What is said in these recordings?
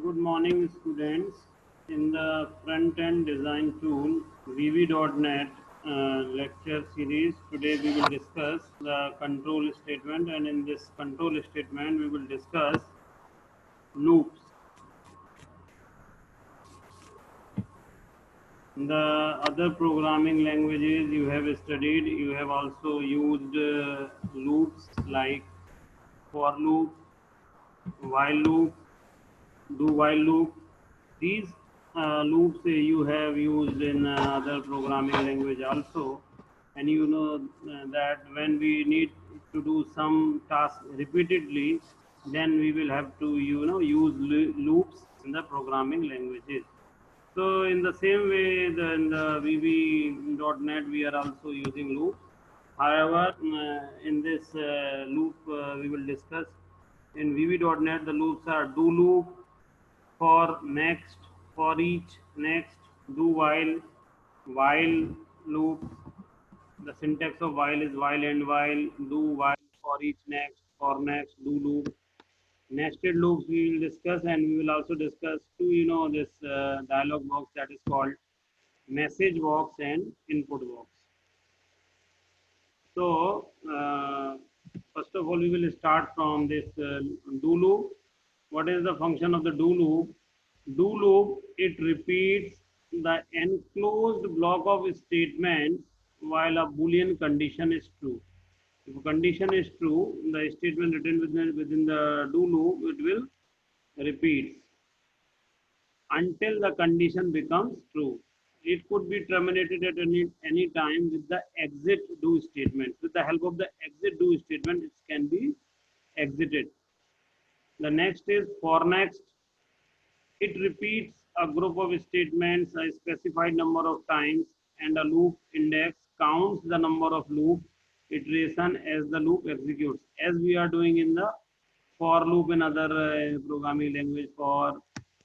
Good morning, students. In the front-end design tool VB.NET lecture series, today we will discuss the control statement, and in this control statement, we will discuss loops. The other programming languages you have studied, you have also used loops like for loop, while loop, do while loop. These loops you have used in other programming language also, and you know that when we need to do some task repeatedly, then we will have to use loops in the programming languages. So in the same way, in the VB.NET, we are also using loops. However, in this loop, we will discuss in VB.NET, the loops are do loop, for next, for each, next, do while loop. The syntax of while is while and while, do while, for each, next, for next, do loop. Nested loops we will discuss, and we will also discuss two, this dialog box that is called message box and input box. So, first of all, we will start from this do loop. What is the function of the do loop? Do loop, it repeats the enclosed block of statements while a Boolean condition is true. If a condition is true, the statement written within the do loop, it will repeat until the condition becomes true. It could be terminated at any time with the exit do statement. With the help of the exit do statement, it can be exited. The next is for next. It repeats a group of statements a specified number of times, and a loop index counts the number of loop iteration as the loop executes, as we are doing in the for loop in other programming language. For,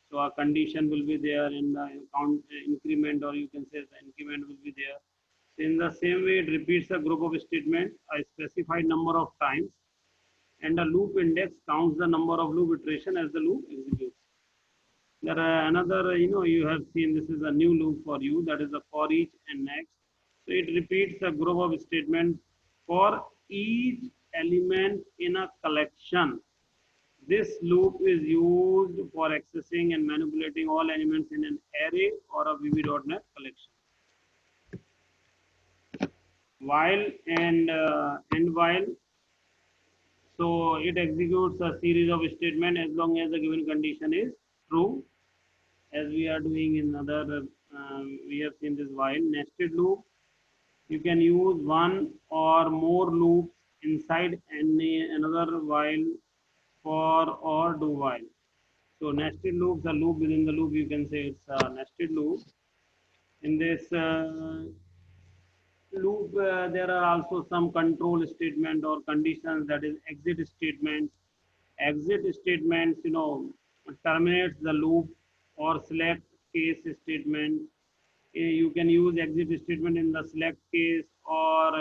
so a condition will be there in the count increment, or you can say the increment will be there. So in the same way, it repeats a group of statements a specified number of times, and a loop index counts the number of loop iteration as the loop executes. There are another, you have seen this is a new loop for you, that is the for each and next. So it repeats a group of statements for each element in a collection. This loop is used for accessing and manipulating all elements in an array or a VB.NET collection. While and while, so it executes a series of statements as long as the given condition is true, as we are doing in other, we have seen this while. Nested loop, you can use one or more loops inside another while, for, or do while. So nested loops, a loop within the loop, you can say it's a nested loop. In this loop, there are also some control statement or conditions, that is exit statements. Exit statements, terminates the loop or select case statement. You can use exit statement in the select case, or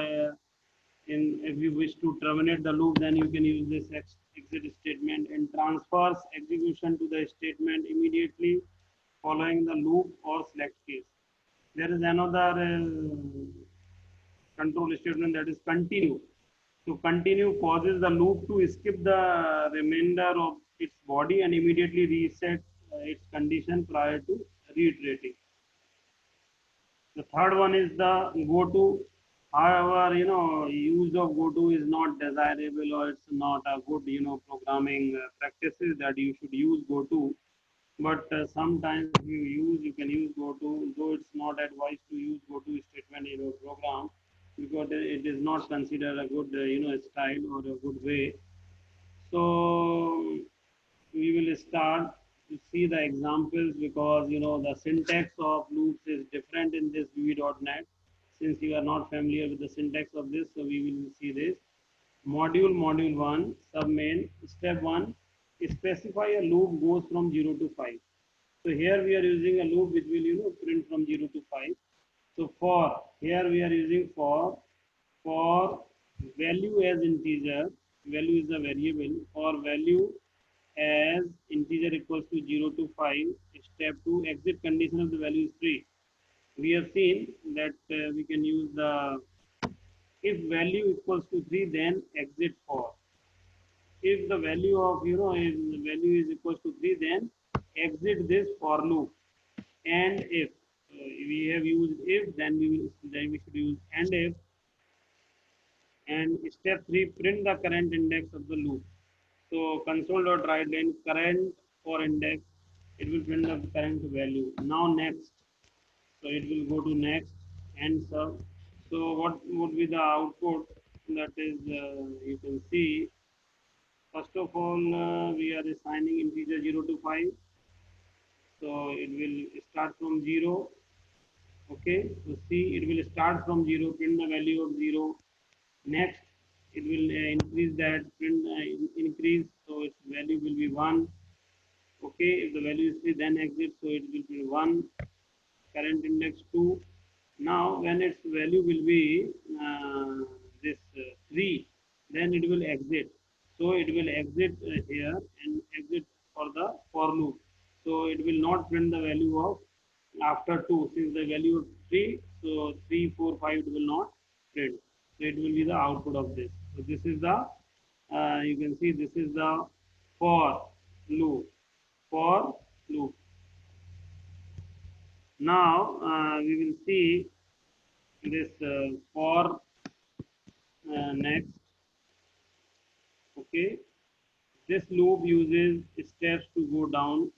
if you wish to terminate the loop, then you can use this exit statement, and transfers execution to the statement immediately following the loop or select case. There is another control statement, that is continue. So continue causes the loop to skip the remainder of its body and immediately reset its condition prior to reiterating. The third one is the go-to. However, use of go-to is not desirable, or it's not a good, programming practices that you should use go-to. But sometimes if you can use go-to, though it's not advised to use go-to statement in your program, because it is not considered a good, style or a good way. So we will start to see the examples, because the syntax of loops is different in this VB.NET. Since you are not familiar with the syntax of this, so we will see this. Module 1, submain, step 1, specify a loop goes from 0 to 5. So here we are using a loop which will print from 0 to 5. So for, here we are using for value as integer, value is a variable, for value as integer equals to 0 to 5. Step 2, exit condition of the value is 3. We have seen that we can use the if value equals to 3, then exit 4. If the value of if the value is equals to 3, then exit this for loop. And if we have used if, then we should use and if. And step 3, print the current index of the loop. So console.writeLine current for index, it will print the current value. Now next, so it will go to next and sub. So what would be the output? That is, you can see. First of all, we are assigning integer 0 to 5. So it will start from 0. Okay, so see, it will start from 0, print the value of 0. Next, it will increase that, print increase, so its value will be 1. Okay, if the value is 3, then exit, so it will be 1. Current index 2. Now, when its value will be this 3, then it will exit. So it will exit here and exit for the for loop. So it will not print the value of after 2, since the value of 3, so 3, 4, 5 it will not print. So it will be the output of this. So this is the, you can see this is the for loop. For loop. Now we will see this for next. Okay, this loop uses steps to go down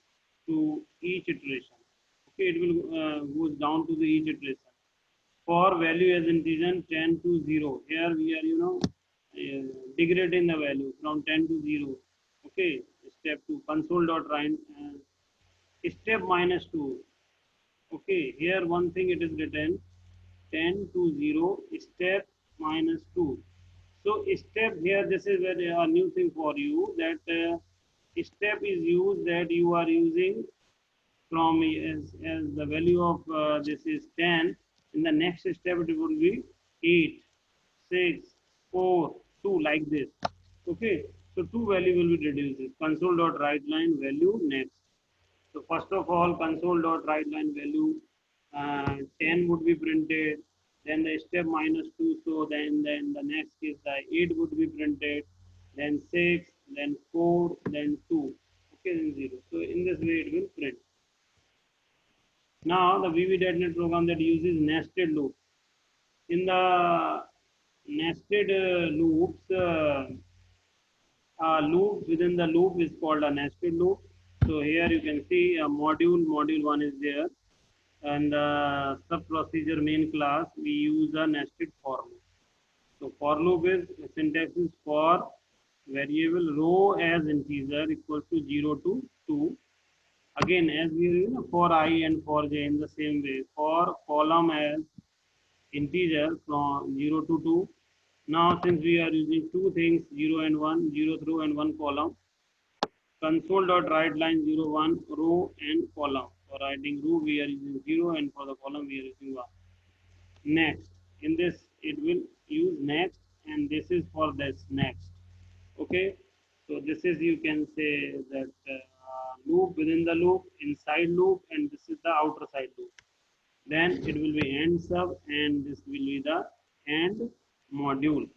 to each iteration. Okay, it will goes down to the each iteration. For value as integer 10 to 0. Here we are degrading the value from 10 to 0. Okay, step 2 console.write step -2. Okay, here one thing it is written 10 to 0 step -2. So step here, this is a new thing for you, that step is used that you are using from as the value of this is 10. In the next step it will be 8, 6, 4, 2, like this. Okay, so two value will be reduced. Console.writeLine value next. So first of all, console.writeLine value 10 would be printed. Then the step -2. So then the next is the 8 would be printed. Then 6, then 4, then 2. Okay, then 0. So in this way it will print. Now the VB.NET program that uses nested loop. In the nested loops, loop within the loop is called a nested loop. So here you can see a module 1 is there, and sub procedure main class we use a nested for loop. So for loop is syntax is for variable row as integer equals to 0 to 2. Again, as we for I and for j in the same way, for column as integer from 0 to 2. Now since we are using two things 0 and 1, 0 row and 1 column, console.writeLine 0, 1 row and column. For writing row we are using 0 and for the column we are using 1. Next, in this it will use next, and this is for this next. Okay, so this is, you can say that loop within the loop, inside loop, and this is the outer side loop. Then it will be end sub, and this will be the end module.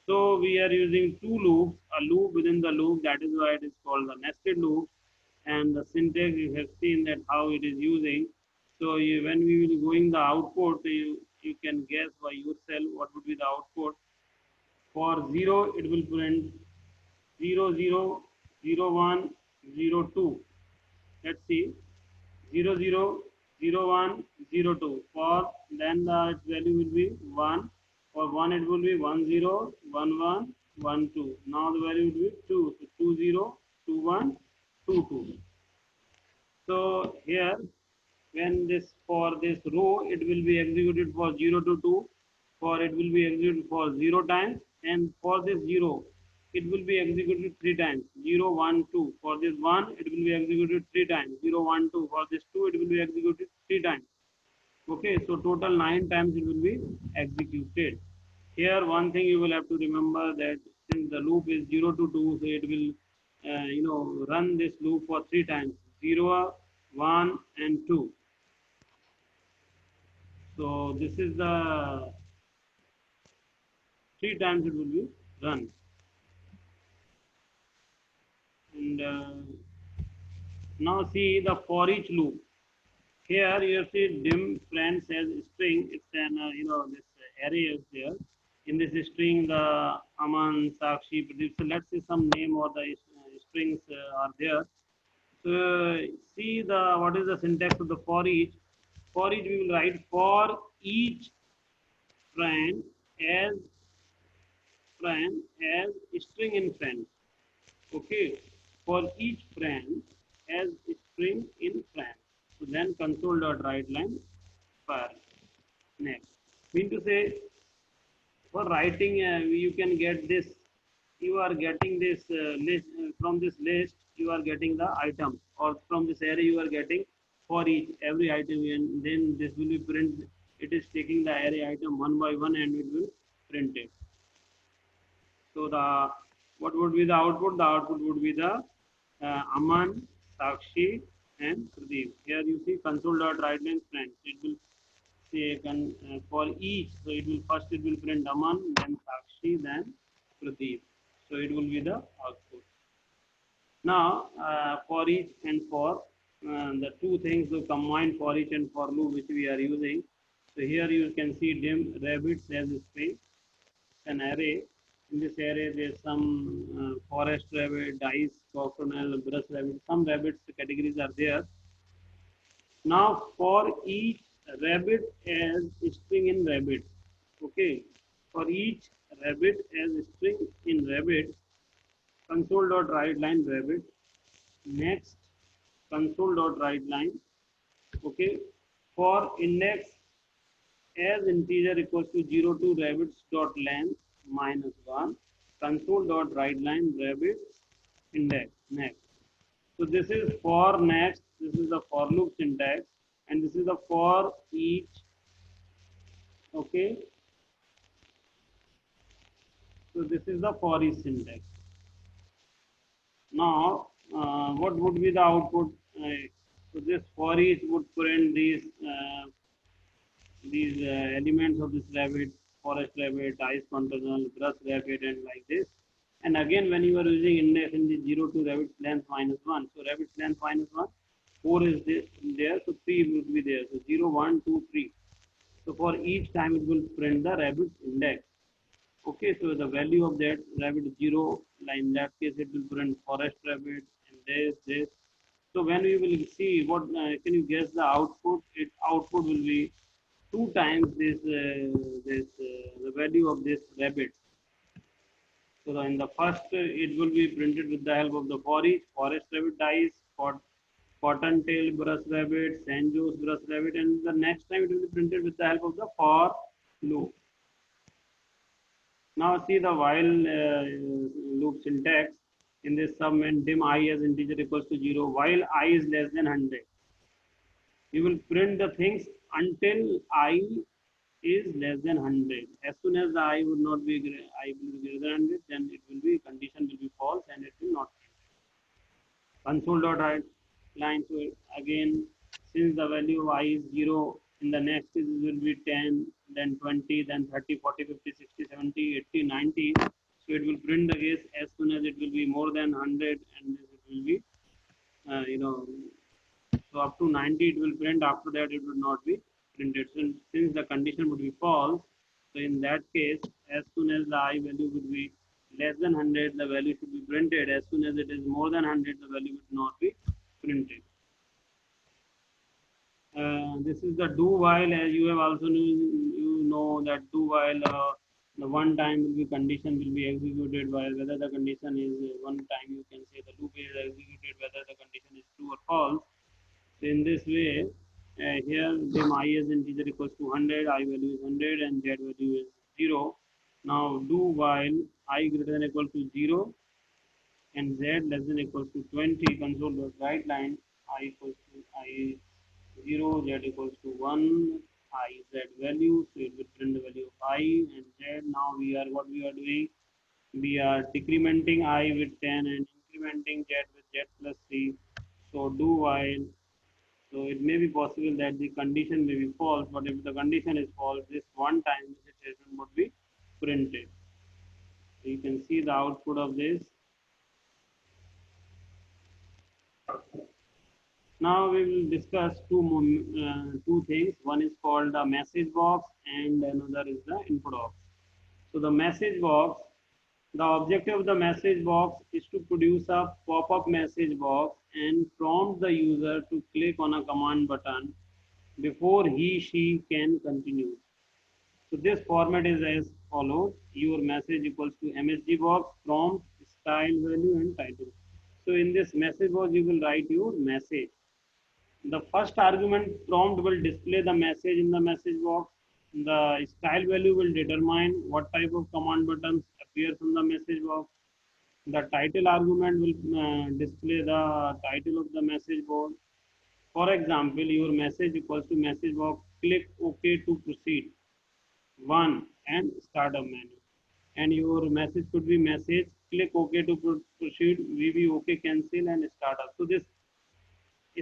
So we are using two loops, a loop within the loop, that is why it is called the nested loop. And the syntax you have seen that how it is using. So when we will going the output, you can guess by yourself what would be the output. For 0, it will print 0, 0, 0, 1, 0, 2. Let's see, 0, 0, 0, 1, 0, 2. For then the value will be 1. For 1 it will be 1, 0, 1, 1, 1, 2. Now the value will be 2. So 2, 0, 2, 1, 2, 2. So here, when this for this row, it will be executed for 0 to 2. For it will be executed for 0 times, and for this 0, it will be executed 3 times. 0, 1, 2. For this 1, it will be executed 3 times. 0, 1, 2. For this 2, it will be executed 3 times. Okay, so total 9 times it will be executed. Here one thing you will have to remember, that since the loop is 0 to 2, so it will run this loop for 3 times, 0, 1 and 2. So this is the 3 times it will be run. And now see the for each loop. Here you see dim friends as string. It's an this array is there. In this string, the Aman, Sakshi, Pradeep. So let's see some name or the strings are there. So see the what is the syntax of the for each. For each we will write for each friend as string in friends. Okay, for each friend as string in friends. So then console dot write line fire. Next, mean to say for writing you can get this. You are getting this list from this list. You are getting the items, or from this array you are getting for each every item, and then this will be print. It is taking the array item one by one and it will print it. So the what would be the output? The output would be the Aman, Sakshi, and Pradeep. Here you see console dot write line friends. It will say for each. So it will first it will print Aman, then Sakshi, then Pradeep. So it will be the output. Now for each and for the two things to combine for each and for loop which we are using. So here you can see dim rabbits as string, an array. In this array, there's some forest rabbit, dice, cockernel, brush rabbit. Some rabbits categories are there. Now, for each rabbit as string in rabbit, okay. For each rabbit as string in rabbit, console dot write line rabbit. Next, console dot write line, okay. For index as integer equals to 0 to rabbits dot length minus 1, console dot write line rabbits index. Next, so this is for next. This is the for loop syntax, and this is the for each. Okay, so this is the for each syntax. Now what would be the output? So this for each would print these elements of this rabbit, forest rabbit, ice continental, brush rabbit, and like this. And again, when you are using index in the 0 to rabbit's length minus 1, so rabbit's length minus 1, 4 is there, so 3 would be there. So 0, 1, 2, 3. So for each time it will print the rabbit index. Okay, so the value of that rabbit is 0, like in that case it will print forest rabbit and this. So when we will see what, can you guess the output? Its output will be 2 times the value of this rabbit. So in the first it will be printed with the help of the for each, forest rabbit dice, cottontail brush rabbit, San Jose brush rabbit, and the next time it will be printed with the help of the for loop. Now see the while loop syntax. In this sum when dim I as integer equals to 0, while I is less than 100. You will print the things until I is less than 100. As soon as the I would not be I will be greater than 100, then it will be condition will be false and it will not print. Console dot write line. So again, since the value of I is 0, in the next is will be 10, then 20, then 30, 40, 50, 60, 70, 80, 90. So it will print the case as soon as it will be more than 100, and it will be so up to 90 it will print. After that it will not be printed. So since the condition would be false, so in that case, as soon as the I value would be less than 100, the value should be printed. As soon as it is more than 100, the value would not be printed. This is the do while. As you have also know that do while the one time will be condition will be executed, while whether the condition is one time you can say the loop is executed whether the condition is true or false. So in this way, here dim I is integer equals to 100, I value is 100, and z value is 0. Now do while I greater than equal to 0 and z less than equal to 20, console dot write line I equals to I 0, z equals to 1, I z value. So it will print the value of I and z. Now we are what we are doing? We are decrementing I with 10 and incrementing z with z plus 3. So do while. So it may be possible that the condition may be false, but if the condition is false, this one time message statement would be printed. So you can see the output of this. Now we will discuss two things. One is called the message box and another is the input box. So the message box, the objective of the message box is to produce a pop-up message box and prompt the user to click on a command button before she can continue. So this format is as follows. Your message equals to MSG box, prompt, style, value and title. So in this message box, you will write your message. The first argument prompt will display the message in the message box. The style value will determine what type of command buttons appears in the message box. The title argument will display the title of the message box. For example, your message equals to message box, click OK to proceed. One and startup menu. And your message could be message, click OK to proceed, VB OK, cancel and startup. So this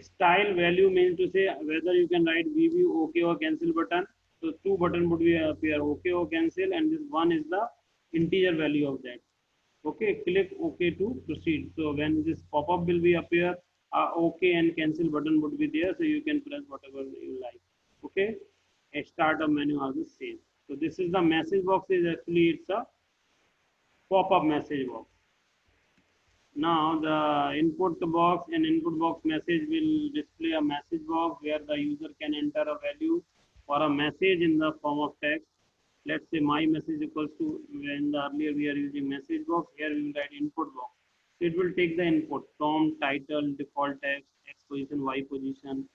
style value means to say whether you can write VB OK or cancel button. So two button would be appear OK or cancel, and this one is the integer value of that. Okay, click OK to proceed. So when this pop-up will be appear, OK and cancel button would be there, so you can press whatever you like. Okay, a startup menu are the same. So this is the message box. Is actually it's a pop-up message box. Now the input box and input box message will display a message box where the user can enter a value or a message in the form of text. Let's say my message equals to, when the earlier we are using message box, here we will write input box. So it will take the input from title, default text, X position, Y position.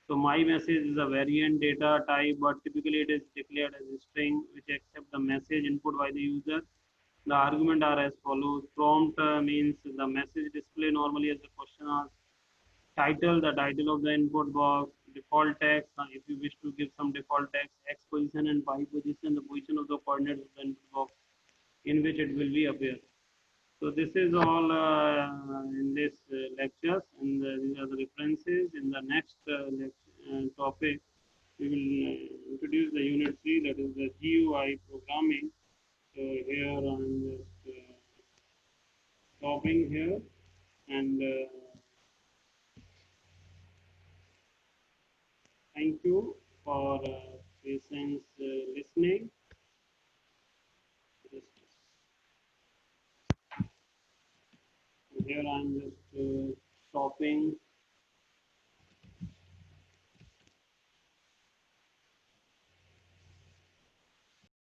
So my message is a variant data type, but typically it is declared as a string which accept the message input by the user. The argument are as follows. Prompt means the message display normally as a question asked. Title, the title of the input box. Default text, if you wish to give some default text. X position and Y position, the position of the coordinates of the input box in which it will be appear. So this is all in this lectures, and these are the references. In the next topic, we will introduce the unit 3, that is the GUI programming. So here I'm just stopping here, and thank you for patience listening. Just here I'm just stopping.